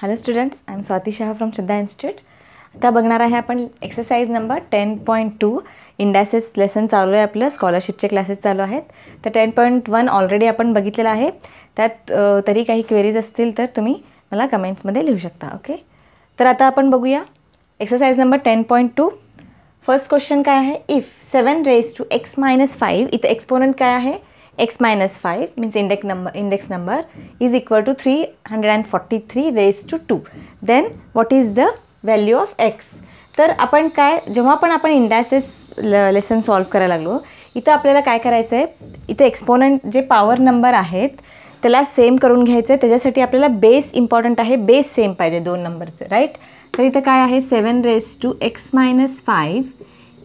Hello students, I am Swati Shah from Shraddha Institute. आता बघणार आहे आपण एक्सरसाइज नंबर 10.2 इंडासेस लेसन चालू आहे. आपलं स्कॉलरशिपचे क्लासेस चालू आहेत. तर 10.1 ऑलरेडी आपण बघितलेलं आहे. त्यात तरी काही क्वेरीज असतील तर तुम्ही मला कमेंट्समध्ये लिहू शकता. ओके, तर आता आपण बघूया एक्सरसाइज नंबर 10.2. फर्स्ट क्वेश्चन काय आहे, इफ 7 raised to x-5, इथं एक्सपोनंट काय आहे x-5 means index number is equal to 343 raised to 2, then what is the value of x. तर आपण काय, जेव्हा पण आपण इंडासेस लेसन सॉल्व करायला लागलो, इथं आपल्याला काय करायचं आहे, इथं एक्सपोनंट जे पॉवर नंबर आहेत त्याला सेम करून घ्यायचं आहे. त्याच्यासाठी आपल्याला बेस इम्पॉर्टंट आहे, बेस सेम पाहिजे दोन नंबरचे, राईट. तर इथं काय आहे 7 raised to x-5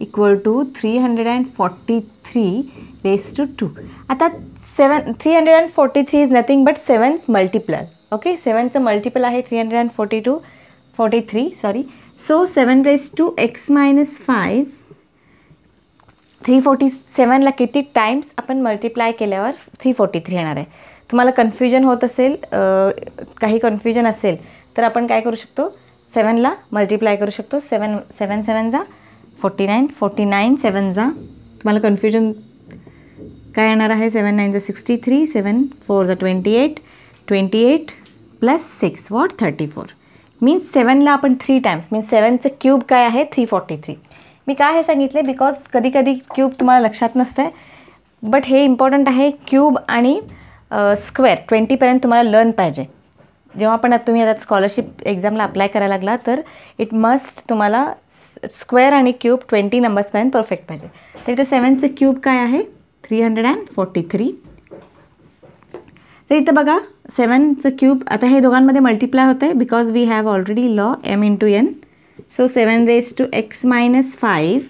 equal to 343 raised to 2. आता 343 is nothing but 7th multiplier. Okay, 7चं मल्टिपल आहे 343 sorry. So 7 raised to x-5 347ला किती टाइम्स आपण मल्टिप्लाय केल्यावर 343 येणार आहे. तुम्हाला कन्फ्युजन होत असेल, काही कन्फ्युजन असेल तर आपण काय करू शकतो, 7ला मल्टिप्लाय करू शकतो. 7 7 जा 49, 49 7 जा, तुम्हाला कन्फ्युजन काय येणार आहे, 7 9 जा 63, 7 4 जा 28, 28 प्लस 6 वॉट 34. मीन्स 7ला आपण 3 टाइम्स मीन्स 7चं क्यूब काय आहे 343. मी काय हे सांगितले बिकॉज कधी कधी क्यूब तुम्हाला लक्षात नसतं, बट हे इम्पॉर्टंट आहे. क्यूब आणि स्क्वेअर 20पर्यंत तुम्हाला लर्न पाहिजे. जेव्हा पण तुम्ही आता स्कॉलरशिप एक्झामला अप्लाय करायला लागला तर इट मस्ट तुम्हाला स्क्वेअर आणि क्यूब 20 नंबर्सपर्यंत परफेक्ट पाहिजे. तर इथं 7चं क्यूब काय आहे 343. तर इथं बघा 7चं क्यूब, आता हे दोघांमध्ये मल्टिप्लाय होतं आहे because we have already law m into n. So 7 raised to x-5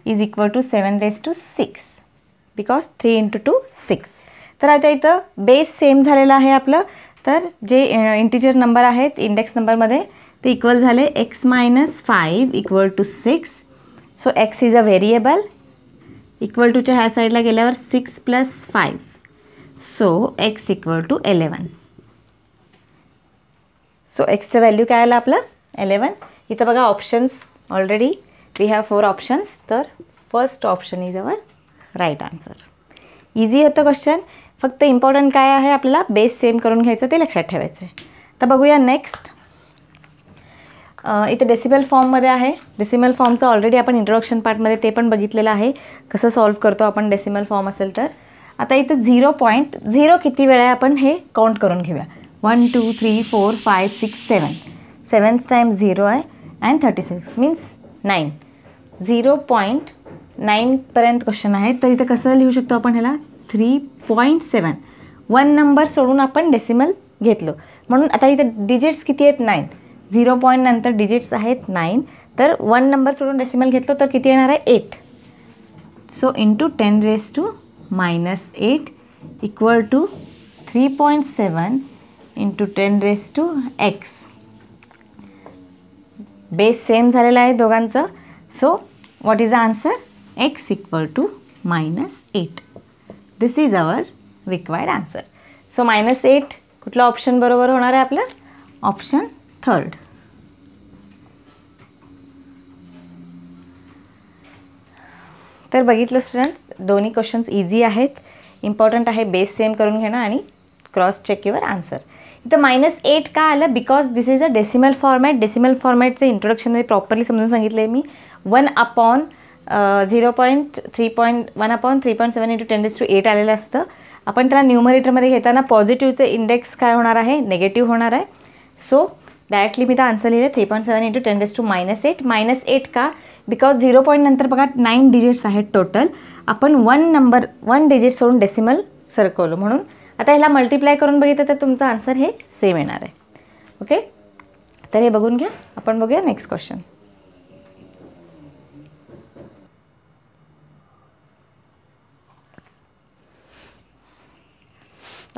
is equal to 7 raised to 6 because 3 into 2 6. तर आता इथं बेस सेम झालेलं आहे आपलं. तर जे इंटिजर नंबर आहेत इंडेक्स नंबरमध्ये ते इक्वल झाले x-5 equal to 6. So x is a variable. Equal टूच्या ह्या साईडला गेल्यावर 6 + 5, so x equal to 11. So एक्सचं व्हॅल्यू काय आलं आपलं 11. इथं बघा options already we have 4 options. तर first option is our right answer. Easy होतं क्वेश्चन, फक्त इम्पॉर्टंट काय आहे आपल्याला बेस सेम करून घ्यायचं ते लक्षात ठेवायचं आहे. तर बघूया नेक्स्ट. इथे डेसिमल फॉर्ममध्ये आहे. डेसिमल फॉर्मचं ऑलरेडी आपण इंट्रोडक्शन पार्टमध्ये ते पण बघितलेलं आहे, कसं सॉल्व करतो आपण डेसिमल फॉर्म असेल तर. आता इथं 0.0 किती वेळा आहे आपण हे काउंट करून घेऊया. 1 2 3 4 5 6 7. 7th टाइम 0 आहे अँड 36 मीन्स 9. 0.9पर्यंत क्वेश्चन आहे. तर इथं कसं लिहू शकतो आपण ह्याला 3.7. 1 नंबर सोडून आपण डेसिमल घेतलो म्हणून आता इथं डिजिट्स किती आहेत 9. 0 नंतर डिजिट्स आहेत 9. तर 1 नंबर सोडून डेसिमल घेतलो तर किती येणार आहे 8. So into 10 raised to -8 equal to 3.7 into 10 raised to x. Base same झालेला आहे दोघांचं. So what is the answer, x equal to -8. This is our required answer. So -8 कुठला ऑप्शन बरोबर होणार आहे आपलं, ऑप्शन 3rd. तर बघितलं स्टुडंट्स, दोन्ही क्वेश्चन्स इझी आहेत. इम्पॉर्टंट आहे बेस सेम करून घेणं आणि क्रॉस चेक युअर आन्सर. इथं -8 का आलं because this is a decimal format. Decimal फॉर्मॅटचं इंट्रोडक्शनमध्ये प्रॉपरली समजून सांगितलं आहे मी. 1/3.7 इंटू 10 raised to 8 आलेलं असतं. आपण त्याला न्यूमरेटरमध्ये घेताना पॉझिटिव्हचं इंडेक्स काय होणार आहे, निगेटिव्ह होणार आहे. सो डायरेक्टली मी तर आन्सर लिहिलं 3.7 इंटू 10 raised to -8. -8 का बिकॉज 0 नंतर बघा 9 डिजिट्स आहेत टोटल. आपण 1 डिजिट सोडून डेसिमल सरकवलं म्हणून आता ह्याला मल्टिप्लाय करून बघितलं तर तुमचं आन्सर हे सेम येणार आहे. ओके, तर हे बघून घ्या. आपण बघूया नेक्स्ट क्वेश्चन.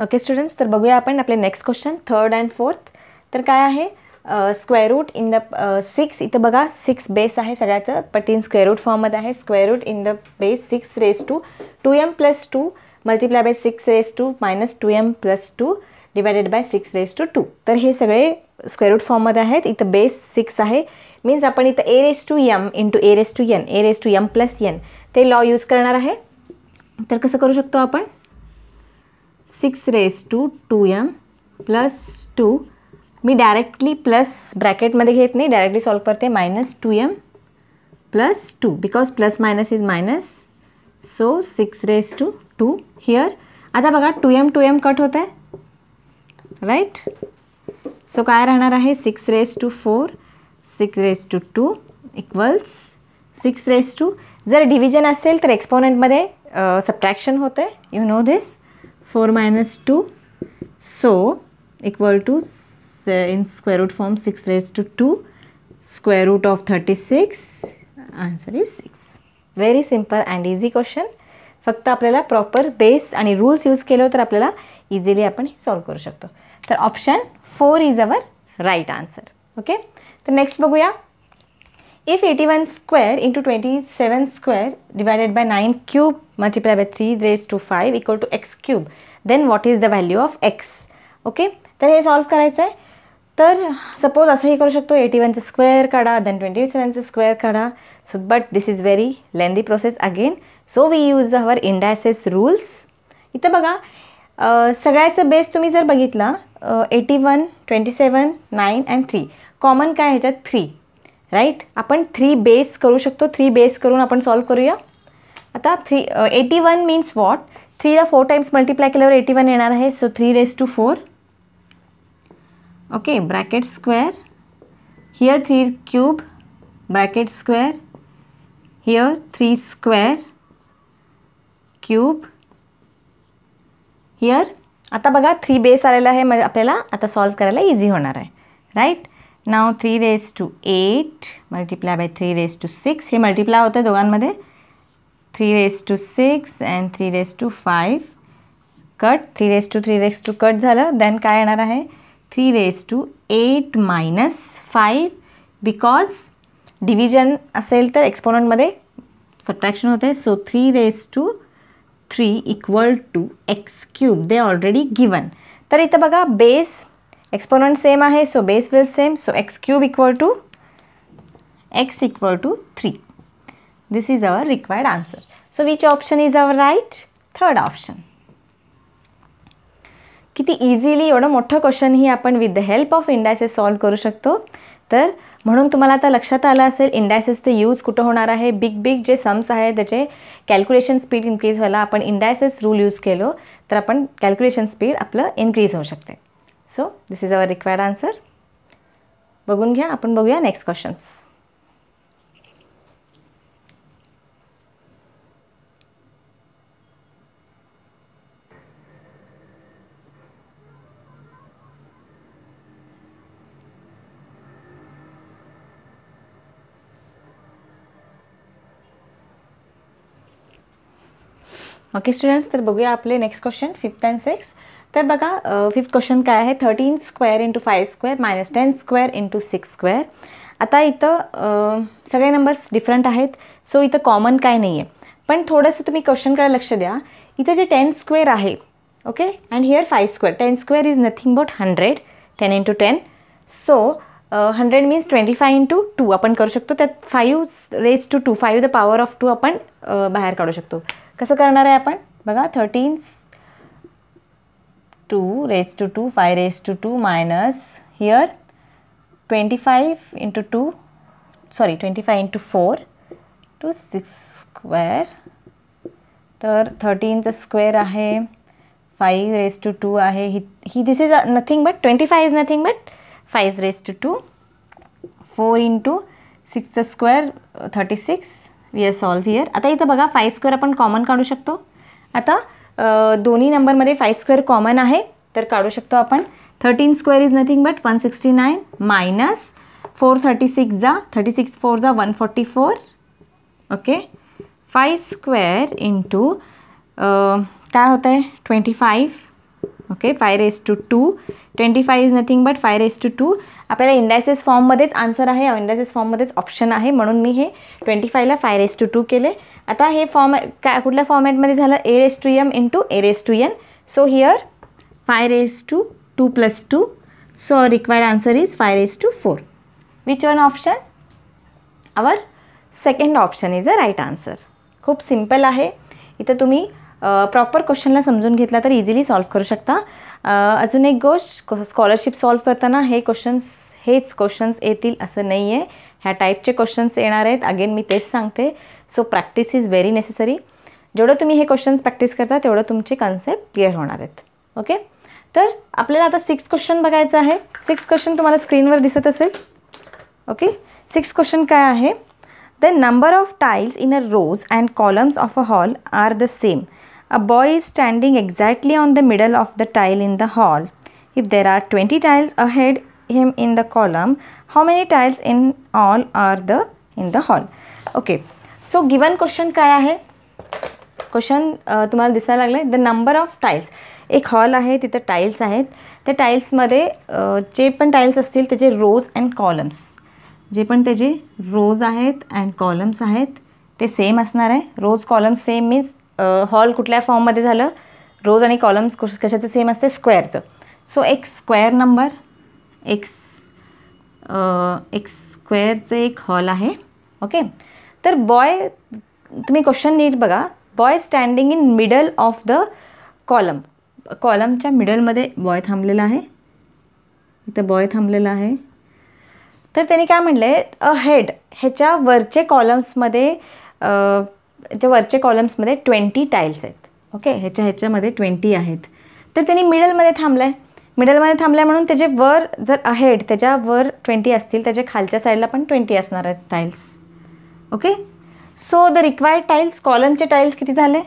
ओके स्टुडंट्स, तर बघूया आपण आपले next question 3rd and 4th. तर काय आहे स्क्वेअर रूट इन द 6. इथं बघा 6 बेस आहे सगळ्याचं, बट इन स्क्वेअर रूट फॉर्ममध्ये आहे. Square root in the base 6 raised to 2m + 2 multiply by 6 raised to -2m + 2 divided by 6 raised to 2. तर हे सगळे स्क्वेअर रूट फॉर्ममध्ये आहेत, इथं बेस 6 आहे. मीन्स आपण इथं A raise to M into A raise to N, A raise to M plus N ते लॉ यूज करणार आहे. तर कसं करू शकतो आपण, 6 रेस टू 2m प्लस 2, मी डायरेक्टली प्लस ब्रॅकेटमध्ये घेत नाही, डायरेक्टली सॉल्व करते, minus 2m plus 2 because plus minus is minus. So 6 raise to 2 here. आता बघा 2m कट होत आहे, राईट. सो काय राहणार आहे, 6 raise to 4, 6 raise to 2 equals 6 raise to, जर डिव्हिजन असेल तर एक्सपोनेंटमध्ये सबट्रॅक्शन होतं आहे, you know this, 4 minus 2. So equal to in square root form 6 raise to 2 square root of 36. Answer is 6. Very simple and easy question. फक्त आपल्याला proper base आणि rules use केलं तर आपल्याला इझिली आपण सॉल्व करू शकतो. तर option 4 is our right answer. Okay, तर नेक्स्ट बघूया. If 81 square into 27 square divided by 9 cube multiply by 3 raise to 5 equal to X cube, then what is the value of X. Okay, तर हे solve करायचं आहे. तर suppose असंही करू शकतो, 81चं स्क्वेअर काढा, देन 27चं स्क्वेअर काढा. So but this is very lengthy process again. So we use our indices rules. इथं बघा सगळ्याचं बेस तुम्ही जर बघितला 81, 27, 9 अँड 3, कॉमन काय ह्याच्यात 3, राईट. आपण 3 बेस करू शकतो, 3 बेस करून आपण सॉल्व करूया. आता 81 मीन्स वॉट, 3ला 4 टाइम्स मल्टिप्लाय केल्यावर 81 येणार आहे. So 3 raise to 4, okay, bracket square, here 3 cube bracket square, here 3 square cube here. आता बघा 3 बेस आलेला आहे, म्हणजे आपल्याला आता सॉल्व करायला इझी होणार आहे, right. Now 3 raise to 8 multiply by 3 raise to 6, हे मल्टिप्लाय होतं दोघांमध्ये, 3 raise to 6 and 3 raise to 5 cut, 3 raise to cut झालं. देन काय येणार आहे, 3 raise to 8 minus 5, because division असेल तर एक्सपोनंटमध्ये सबट्रॅक्शन होते. So 3 raise to 3 equal to X cube, they already given. तर इथं बघा बेस एक्सपोनंट सेम आहे, so base will same. So X cube equal to X equal to 3. This is our required answer. So which option is our right, third option. किती easily एवढं मोठं क्वेश्चनही आपण with the help of indices solve करू शकतो. तर म्हणून तुम्हाला आता लक्षात आलं असेल इंडायसेसचं यूज कुठं होणार आहे. बिग जे सम्स आहेत त्याचे कॅल्क्युलेशन स्पीड इन्क्रीज व्हायला आपण इंडायसेस रूल यूज केलो तर आपण कॅल्क्युलेशन स्पीड आपलं इन्क्रीज होऊ शकते. So this is our required answer. बघून घ्या, आपण बघूया नेक्स्ट क्वेश्चन्स. ओके स्टुडंट्स, तर बघूया आपले next question 5th and 6th. तर बघा 5th क्वेश्चन काय आहे, 13 square into 5 square minus 10 square into 6 square. आता इथं सगळे नंबर्स डिफरंट आहेत, सो इथं कॉमन काय नाही आहे. पण थोडंसं तुम्ही क्वेश्चनकडे लक्ष द्या. इथं जे 10 स्क्वेअर आहे, okay, and here 5 square. 10 square is nothing but 100, 10 into 10. So 100 means 25 into 2 आपण करू शकतो. त्यात 5 raise to 2, 5 the power of 2 आपण बाहेर काढू शकतो. कसं करणार आहे आपण बघा, 13 2 raise to 2, 5 raise to 2 minus here 25 into 2, sorry 25 into 4 to 6 square. तर 13चं स्क्वेअर आहे, 5 रेज टू 2 आहे, ही this is nothing but 25 is nothing but 5 raise to 2, 4 into 6चं square 36. We are solve here. आता इथं बघा 5 स्क्वेअर आपण कॉमन काढू शकतो. आता दोन्ही नंबरमध्ये 5 स्क्वेअर कॉमन आहे तर काढू शकतो आपण. 13 square is nothing but 169 minus 436 जा 36 4 जा 144. ओके, 5 स्क्वेअर इंटू काय होतं आहे 25. Okay, 5 raise to 2, 25 is nothing but 5 raise to 2. आपल्याला इंडायसेस फॉर्ममध्येच आन्सर आहे, इंडायसेस फॉर्ममध्येच ऑप्शन आहे, म्हणून मी हे 25ला 5 रेज टू 2 केले. आता हे फॉर्म काय कुठल्या फॉर्मॅटमध्ये झालं, A raise to M into A raise to N. So here 5 raise to 2 plus 2 So our required answer is 5:4. Which one option? Our second option is a right answer. खूप simple आहे. इथं तुम्ही proper क्वेश्चनला समजून घेतला तर easily solve करू शकता. अजून एक गोष्ट, स्कॉलरशिप सॉल्व करताना हेच क्वेश्चन्स येतील असं नाही आहे. ह्या टाईपचे क्वेश्चन्स येणार आहेत. अगेन मी तेच सांगते. So practice is very necessary. जेवढं तुम्ही हे क्वेश्चन्स प्रॅक्टिस करता तेवढं तुमचे कन्सेप्ट क्लिअर होणार आहेत. ओके, तर आपल्याला आता 6 क्वेश्चन बघायचं आहे. 6 क्वेश्चन तुम्हाला स्क्रीनवर दिसत असेल. ओके, 6 क्वेश्चन काय आहे? The number of tiles in a rows and columns of a hall are the same. A boy is standing exactly on the middle of the tile in the hall. If there are 20 tiles ahead him in the column, how many tiles in all are in the hall? Okay, so given question काय आहे? Question तुम्हाला दिसायला लागलं आहे. The number of tiles, एक hall आहे, तिथं tiles आहेत. त्या टाईल्समध्ये जे पण टाईल्स असतील त्याचे रोज अँड कॉलम्स, जे पण त्याचे रोज आहेत अँड कॉलम्स आहेत ते सेम असणार आहे. रोज कॉलम्स सेम मीन्स हॉल कुठल्या फॉर्ममध्ये झालं? रोज आणि कॉलम्स कशाचं सेम असते? स्क्वेअरचं. सो एक स्क्वेअर नंबर, एक स्क्वेअरचं एक हॉल आहे. ओके, तर बॉय, तुम्ही क्वेश्चन नीट बघा. Boy standing in middle of the column, कॉलमच्या मिडलमध्ये बॉय थांबलेला आहे. इथं बॉय थांबलेला आहे. तर त्यांनी काय म्हटलं आहे? अ हेड, ह्याच्या वरचे कॉलम्समध्ये 20 टाईल्स आहेत. ओके, ह्याच्यामध्ये 20 आहेत. तर त्यांनी मिडलमध्ये थांबलं आहे. मिडलमध्ये थांबलं म्हणून त्याचे वर जर अहेड त्याच्यावर 20 असतील, त्याच्या खालच्या साईडला पण 20 असणार आहेत tiles. Okay, so the required tiles, कॉलमचे टाईल्स किती झाले?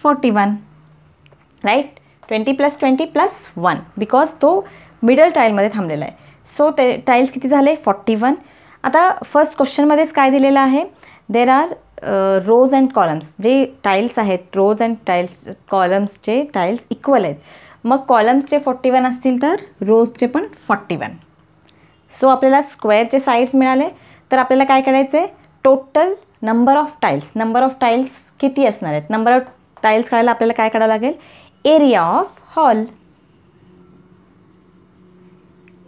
41, राईट. 20 + 20 + 1 बिकॉज तो मिडल टाईलमध्ये थांबलेला आहे. सो ते टाईल्स किती झाले? 41. आता फर्स्ट क्वेश्चनमध्येच काय दिलेलं आहे? There are rows and columns, जे टाईल्स आहेत, रोज अँड टाईल्स, कॉलम्सचे टाईल्स इक्वल आहेत. मग कॉलम्सचे 41 असतील तर रोजचे पण 41. सो आपल्याला स्क्वेअरचे साईड्स मिळाले. तर आपल्याला काय करायचं आहे? टोटल नंबर ऑफ टाईल्स किती असणार आहेत? नंबर ऑफ टाईल्स काढायला आपल्याला काय करावं लागेल? Area of hall.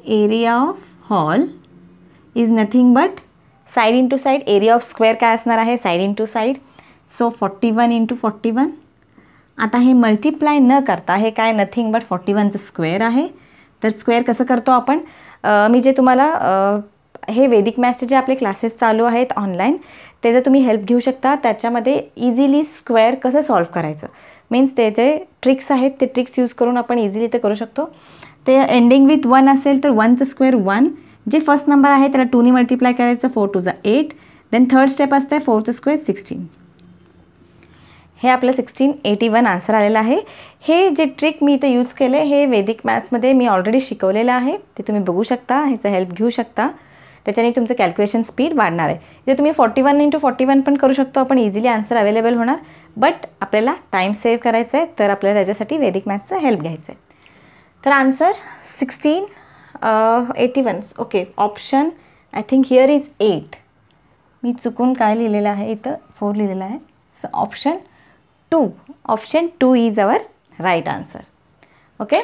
Area of hall is nothing but side into side. Area of square काय असणार आहे? Side into side. सो 41 × 41. आता हे मल्टिप्लाय न करता हे काय नथिंग बट 41चं स्क्वेअर आहे. तर स्क्वेअर कसं करतो आपण? मी जे तुम्हाला हे वेदिक मॅथ्सचे जे आपले क्लासेस चालू आहेत ऑनलाईन, त्याचं तुम्ही हेल्प घेऊ शकता. त्याच्यामध्ये इझिली स्क्वेअर कसं सॉल्व करायचं मीन्स त्याचे ट्रिक्स आहेत. ते ट्रिक्स यूज करून आपण इझिली ते करू शकतो. ते एंडिंग विथ 1 असेल तर 1चं स्क्वेअर 1. जे फर्स्ट नंबर आहे त्याला 2ने मल्टिप्लाय करायचं. 4 × 2 = 8. देन थर्ड स्टेप असते 4चं स्क्वेअर 16. हे आपलं 1681 आन्सर आलेलं आहे. हे जे ट्रिक मी इथं यूज केलं आहे हे वेदिक मॅथ्समध्ये मी ऑलरेडी शिकवलेलं आहे. ते तुम्ही बघू शकता, ह्याचं हेल्प घेऊ शकता. त्याच्याने तुमचं कॅल्क्युलेशन स्पीड वाढणार आहे. इथे तुम्ही 41 × 41 पण करू शकतो आपण. इझिली आन्सर अवेलेबल होणार. बट आपल्याला टाईम सेव्ह करायचा आहे तर आपल्याला त्याच्यासाठी वेदिक मॅथ्सचं हेल्प घ्यायचं आहे. तर answer 1681. Okay, option I think here is 8. मी चुकून काय लिहिलेलं आहे? इथं 4 लिहिलेलं आहे. So option 2 is our right answer. Okay,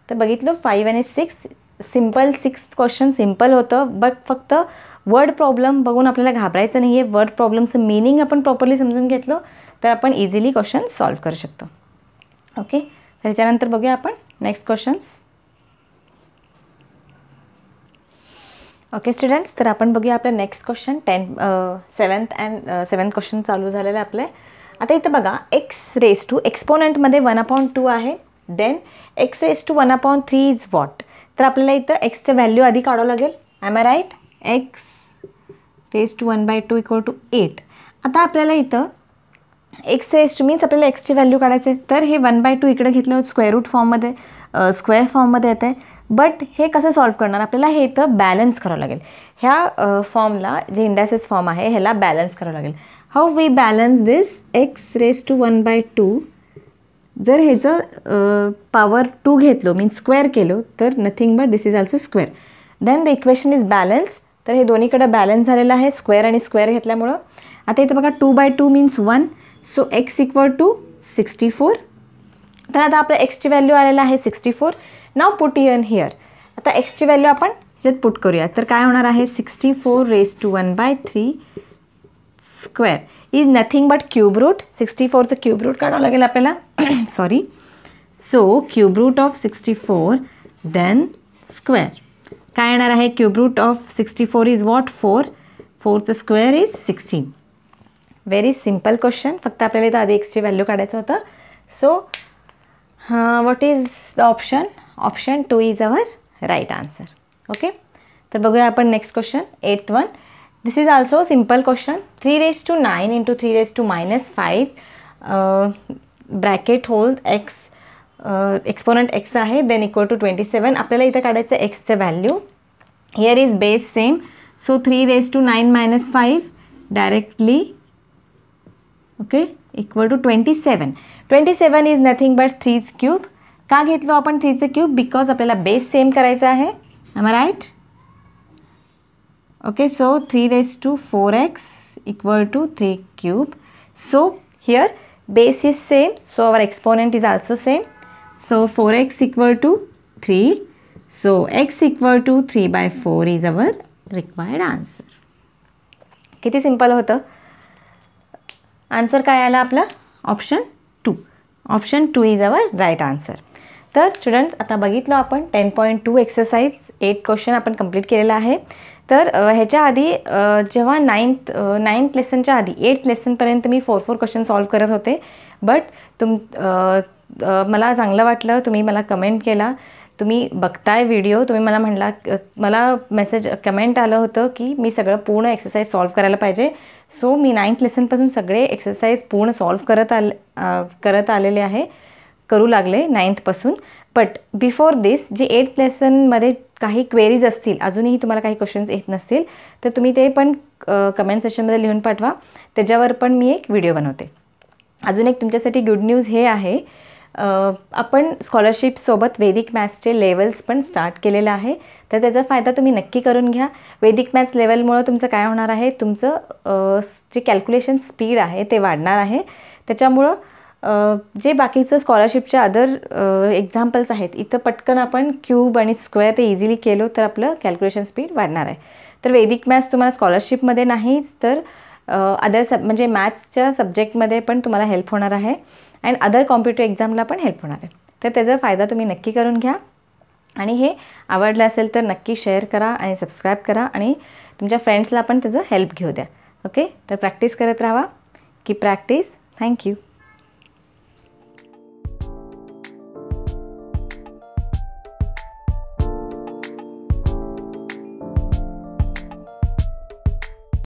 तर बघितलं 5 आणि 6 सिम्पल. 6 क्वेश्चन सिम्पल होतं. बट फक्त वर्ड प्रॉब्लेम बघून आपल्याला घाबरायचं नाही आहे. वर्ड प्रॉब्लेमचं मिनिंग आपण प्रॉपरली समजून घेतलं तर आपण इझिली क्वेश्चन सॉल्व करू शकतो. ओके, त्याच्यानंतर बघूया आपण नेक्स्ट क्वेश्चन्स. ओके स्टुडंट्स, तर आपण बघूया आपलं नेक्स्ट क्वेश्चन. 7th क्वेश्चन चालू झालेलं आहे आपले. आता इथं बघा, x⁻² एक्सपोनंटमध्ये 1/2 आहे. Then x⁻1/3 is what? तर आपल्याला इथं एक्सचं व्हॅल्यू आधी काढावं लागेल. Am I right? x⁻1/2 = 8. आता आपल्याला इथं x⁻² मीन्स आपल्याला एक्सची व्हॅल्यू काढायचं आहे. तर हे 1/2 इकडे घेतलं स्क्वेअर रूट फॉर्ममध्ये, स्क्वेअर फॉर्ममध्ये येतं आहे. बट हे कसं सॉल्व करणार? आपल्याला हे इथं बॅलन्स करावं लागेल. ह्या फॉर्मला, जे इंडायसेस फॉर्म आहे ह्याला बॅलन्स करावं लागेल. How we balance this? x⁻1/2 जर ह्याचं पॉवर 2 घेतलो मीन्स स्क्वेअर केलो तर nothing but this is also square. Then the equation is balance. तर हे दोन्हीकडे बॅलन्स झालेलं आहे स्क्वेअर आणि स्क्वेअर घेतल्यामुळं. आता इथं बघा 2/2 मीन्स 1. So x = 64. तर आता आपल्या एक्सची व्हॅल्यू आलेलं आहे 64. नाव पुट इन हिअर. आता एक्सची व्हॅल्यू आपण ह्याच्यात पुट करूया. तर काय होणार आहे 64⁻⁴ square is nothing but cube root. 64चं क्यूब रूट काढावं लागेल आपल्याला. Sorry. So cube root of 64 then square. काय येणार आहे cube root of 64 is what 4. 4चं square is 16. Very simple question. फक्त आपल्याला इथं आधी एक्सची व्हॅल्यू काढायचं होतं. So what is the option. Option 2 is our right answer. Okay. तर बघूया आपण next question 8th one. This is also simple question. 3⁹ into 3⁻⁻5 bracket whole X exponent X आहे देन इक्वल टू 27. आपल्याला इथं काढायचं एक्सचं value. Here is base same. So 3⁻⁹ directly okay equal to 27. 27 is nothing but 3's cube. का घेतलो आपण 3चं cube. Because आपल्याला बेस सेम करायचा आहे. Am I right. Okay. So 3⁴x equal to 3 cube. So here base is same. So our exponent is also same. So 4x equal to 3. So x equal to 3/4 is our required answer. किती simple होतं. Answer काय आला आपला option 2. Option 2 is our right answer. तर students आता बघितलं आपण 10.2 exercise 8 question आपण कंप्लीट केलेला आहे. तर ह्याच्या आधी जेव्हा नाईन्थ लेसनच्या आधी 8th लेसनपर्यंत मी 4 क्वेश्चन सॉल्व करत होते. बट मला चांगलं वाटलं. तुम्ही मला कमेंट केला. तुम्ही बघताय व्हिडिओ. तुम्ही मला म्हणला मला कमेंट आलं होतं की मी सगळं पूर्ण एक्सरसाइज सॉल्व करायला पाहिजे. सो मी 9th लेसनपासून सगळे एक्सरसाइज पूर्ण सॉल्व करत आलेले आहे. करू लागले 9thपासून. बट बिफोर दिस जे 8th लेसनमध्ये काही क्वेरीज असतील अजूनही तुम्हाला काही क्वेश्चन्स येत नसतील तर तुम्ही ते पण कमेंट सेशनमध्ये लिहून पाठवा. त्याच्यावर पण मी एक व्हिडिओ बनवते. अजून एक तुमच्यासाठी गुड न्यूज हे आहे. आपण स्कॉलरशिपसोबत वैदिक मॅथ्सचे लेवल्स पण स्टार्ट केलेलं आहे. तर त्याचा फायदा तुम्ही नक्की करून घ्या. वैदिक मॅथ्स लेवलमुळं तुमचं काय होणार आहे. तुमचं जे कॅल्क्युलेशन स्पीड आहे ते वाढणार आहे. त्याच्यामुळं जे बाकीचं स्कॉलरशिपच्या अदर एक्झाम्पल्स आहेत इथं पटकन आपण क्यूब आणि स्क्वेअर ते इझिली केलो तर आपलं कॅल्क्युलेशन स्पीड वाढणार आहे. तर वैदिक मॅथ्स तुम्हाला स्कॉलरशिपमध्ये नाहीच तर अदर म्हणजे मॅथ्सच्या सब्जेक्टमध्ये पण तुम्हाला हेल्प होणार आहे. अँड अदर कॉम्पिटिटिव्ह एक्झामला पण हेल्प होणार आहे. तर त्याचा फायदा तुम्ही नक्की करून घ्या. आणि हे आवडलं असेल तर नक्की शेअर करा आणि सबस्क्राईब करा आणि तुमच्या फ्रेंड्सला पण त्याचं हेल्प घेऊ द्या. ओके. तर प्रॅक्टिस करत राहा. की प्रॅक्टिस. थँक्यू.